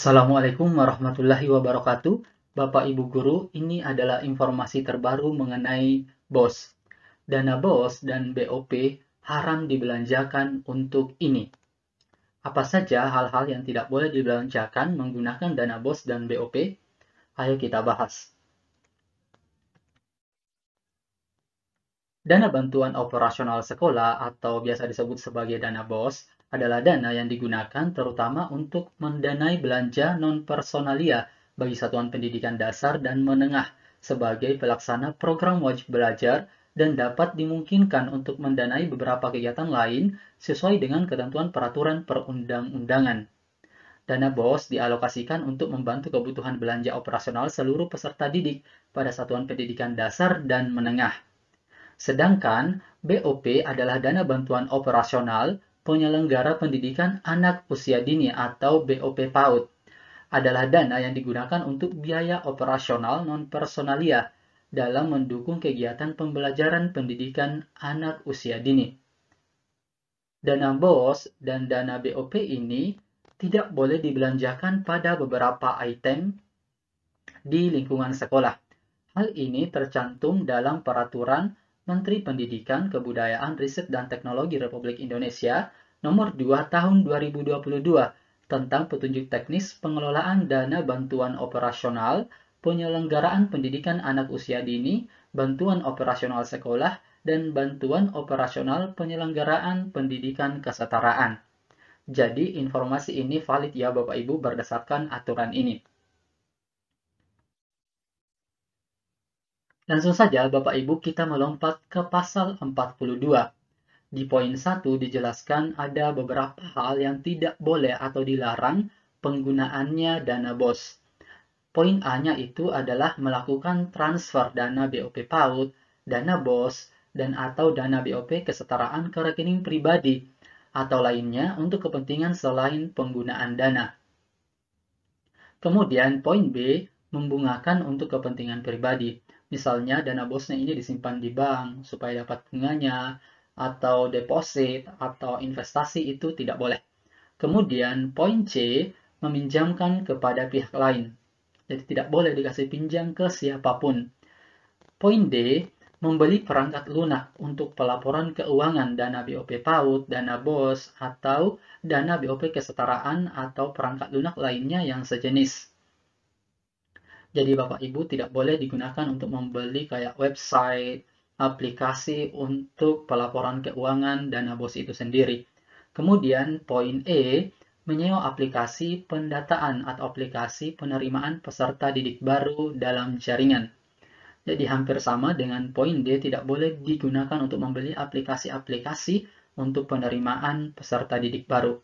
Assalamualaikum warahmatullahi wabarakatuh. Bapak Ibu Guru, ini adalah informasi terbaru mengenai BOS. Dana BOS dan BOP haram dibelanjakan untuk ini. Apa saja hal-hal yang tidak boleh dibelanjakan menggunakan dana BOS dan BOP? Ayo kita bahas. Dana bantuan operasional sekolah atau biasa disebut sebagai dana BOS adalah dana yang digunakan terutama untuk mendanai belanja non-personalia bagi satuan pendidikan dasar dan menengah sebagai pelaksana program wajib belajar dan dapat dimungkinkan untuk mendanai beberapa kegiatan lain sesuai dengan ketentuan peraturan perundang-undangan. Dana BOS dialokasikan untuk membantu kebutuhan belanja operasional seluruh peserta didik pada satuan pendidikan dasar dan menengah. Sedangkan BOP adalah dana bantuan operasional penyelenggara pendidikan anak usia dini atau BOP PAUD. Adalah dana yang digunakan untuk biaya operasional non-personalia dalam mendukung kegiatan pembelajaran pendidikan anak usia dini. Dana BOS dan dana BOP ini tidak boleh dibelanjakan pada beberapa item di lingkungan sekolah. Hal ini tercantum dalam Peraturan Menteri Pendidikan, Kebudayaan, Riset, dan Teknologi Republik Indonesia Nomor 2 Tahun 2022 tentang petunjuk teknis pengelolaan dana bantuan operasional, penyelenggaraan pendidikan anak usia dini, bantuan operasional sekolah, dan bantuan operasional penyelenggaraan pendidikan kesetaraan. Jadi, informasi ini valid ya Bapak Ibu berdasarkan aturan ini. Langsung saja Bapak Ibu kita melompat ke pasal 42. Di poin 1 dijelaskan ada beberapa hal yang tidak boleh atau dilarang penggunaannya dana BOS. Poin A-nya itu adalah melakukan transfer dana BOP PAUD, dana BOS, dan atau dana BOP kesetaraan ke rekening pribadi atau lainnya untuk kepentingan selain penggunaan dana. Kemudian poin B, membungakan untuk kepentingan pribadi. Misalnya dana BOS-nya ini disimpan di bank supaya dapat bunganya, atau deposit, atau investasi itu tidak boleh. Kemudian poin C, meminjamkan kepada pihak lain. Jadi tidak boleh dikasih pinjam ke siapapun. Poin D, membeli perangkat lunak untuk pelaporan keuangan dana BOP PAUD, dana BOS, atau dana BOP kesetaraan atau perangkat lunak lainnya yang sejenis. Jadi Bapak Ibu tidak boleh digunakan untuk membeli kayak website, aplikasi untuk pelaporan keuangan dana BOS itu sendiri. Kemudian poin E, menyewa aplikasi pendataan atau aplikasi penerimaan peserta didik baru dalam jaringan. Jadi hampir sama dengan poin D, tidak boleh digunakan untuk membeli aplikasi-aplikasi untuk penerimaan peserta didik baru.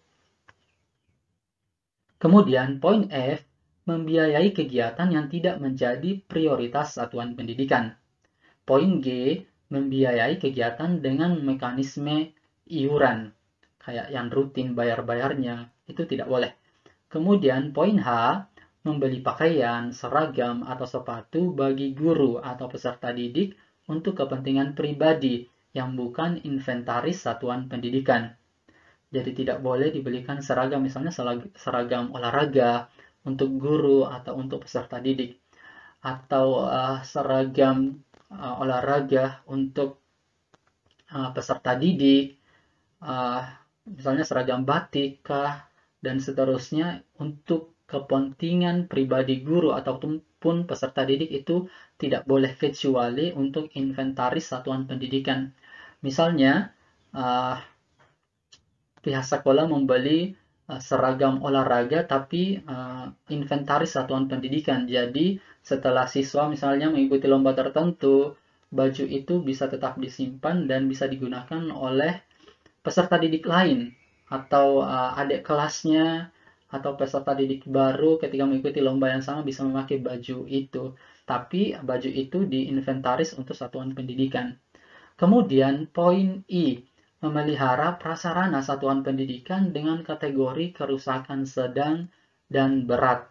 Kemudian poin F, membiayai kegiatan yang tidak menjadi prioritas satuan pendidikan. Poin G, membiayai kegiatan dengan mekanisme iuran, kayak yang rutin bayar-bayarnya, itu tidak boleh. Kemudian poin H, membeli pakaian, seragam, atau sepatu bagi guru atau peserta didik untuk kepentingan pribadi yang bukan inventaris satuan pendidikan. Jadi tidak boleh dibelikan seragam, misalnya seragam olahraga untuk guru atau untuk peserta didik, atau seragam olahraga untuk peserta didik, misalnya seragam batik kah, dan seterusnya untuk kepentingan pribadi guru ataupun peserta didik itu tidak boleh kecuali untuk inventaris satuan pendidikan. Misalnya, pihak sekolah membeli seragam olahraga tapi inventaris satuan pendidikan. Jadi setelah siswa misalnya mengikuti lomba tertentu, baju itu bisa tetap disimpan dan bisa digunakan oleh peserta didik lain atau adik kelasnya atau peserta didik baru ketika mengikuti lomba yang sama bisa memakai baju itu. Tapi baju itu diinventaris untuk satuan pendidikan. Kemudian poin I, memelihara prasarana satuan pendidikan dengan kategori kerusakan sedang dan berat.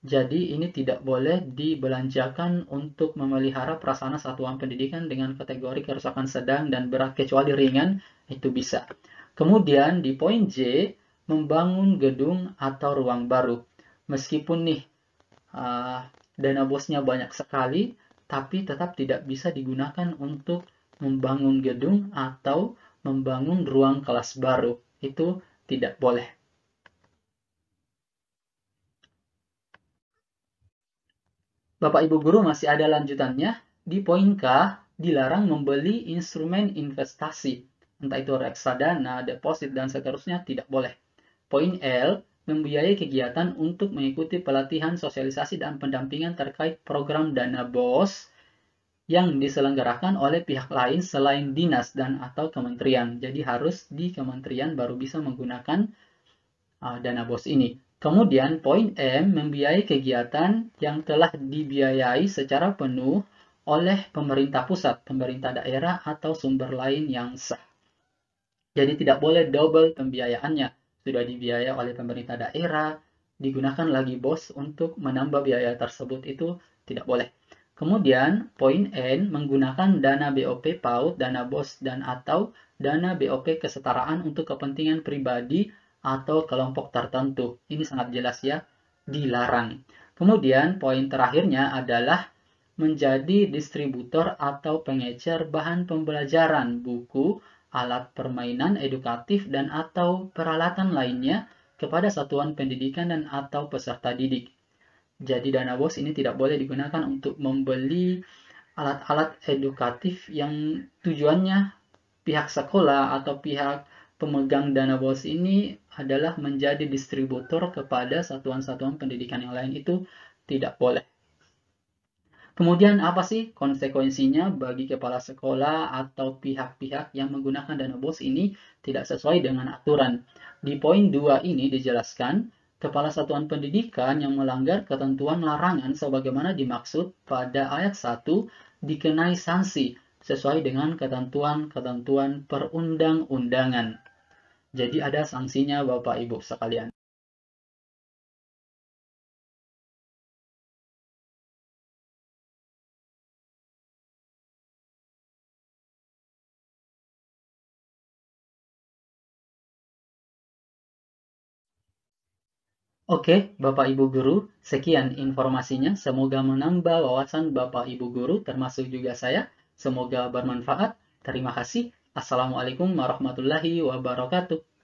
Jadi ini tidak boleh dibelanjakan untuk memelihara prasarana satuan pendidikan dengan kategori kerusakan sedang dan berat, kecuali ringan itu bisa. Kemudian di poin J, membangun gedung atau ruang baru. Meskipun nih dana bosnya banyak sekali, tapi tetap tidak bisa digunakan untuk membangun gedung atau membangun ruang kelas baru. Itu tidak boleh. Bapak Ibu guru masih ada lanjutannya. Di poin K, dilarang membeli instrumen investasi. Entah itu reksadana, deposit, dan seterusnya tidak boleh. Poin L, membiayai kegiatan untuk mengikuti pelatihan sosialisasi dan pendampingan terkait program dana BOS yang diselenggarakan oleh pihak lain selain dinas dan atau kementerian. Jadi harus di kementerian baru bisa menggunakan dana BOS ini. Kemudian poin M, membiayai kegiatan yang telah dibiayai secara penuh oleh pemerintah pusat, pemerintah daerah, atau sumber lain yang sah. Jadi tidak boleh double pembiayaannya. Sudah dibiayai oleh pemerintah daerah, digunakan lagi BOS untuk menambah biaya tersebut, itu tidak boleh. Kemudian poin N, menggunakan dana BOP PAUD, dana BOS, dan atau dana BOP kesetaraan untuk kepentingan pribadi atau kelompok tertentu. Ini sangat jelas ya, dilarang. Kemudian poin terakhirnya adalah menjadi distributor atau pengecer bahan pembelajaran, buku, alat permainan edukatif, dan atau peralatan lainnya kepada satuan pendidikan dan atau peserta didik. Jadi dana BOS ini tidak boleh digunakan untuk membeli alat-alat edukatif yang tujuannya pihak sekolah atau pihak pemegang dana BOS ini adalah menjadi distributor kepada satuan-satuan pendidikan yang lain, itu tidak boleh. Kemudian apa sih konsekuensinya bagi kepala sekolah atau pihak-pihak yang menggunakan dana BOS ini tidak sesuai dengan aturan? Di poin 2 ini dijelaskan, kepala satuan pendidikan yang melanggar ketentuan larangan sebagaimana dimaksud pada ayat 1 dikenai sanksi sesuai dengan ketentuan-ketentuan perundang-undangan. Jadi ada sanksinya Bapak Ibu sekalian. Oke, Bapak Ibu Guru, sekian informasinya. Semoga menambah wawasan Bapak Ibu Guru, termasuk juga saya. Semoga bermanfaat. Terima kasih. Assalamualaikum warahmatullahi wabarakatuh.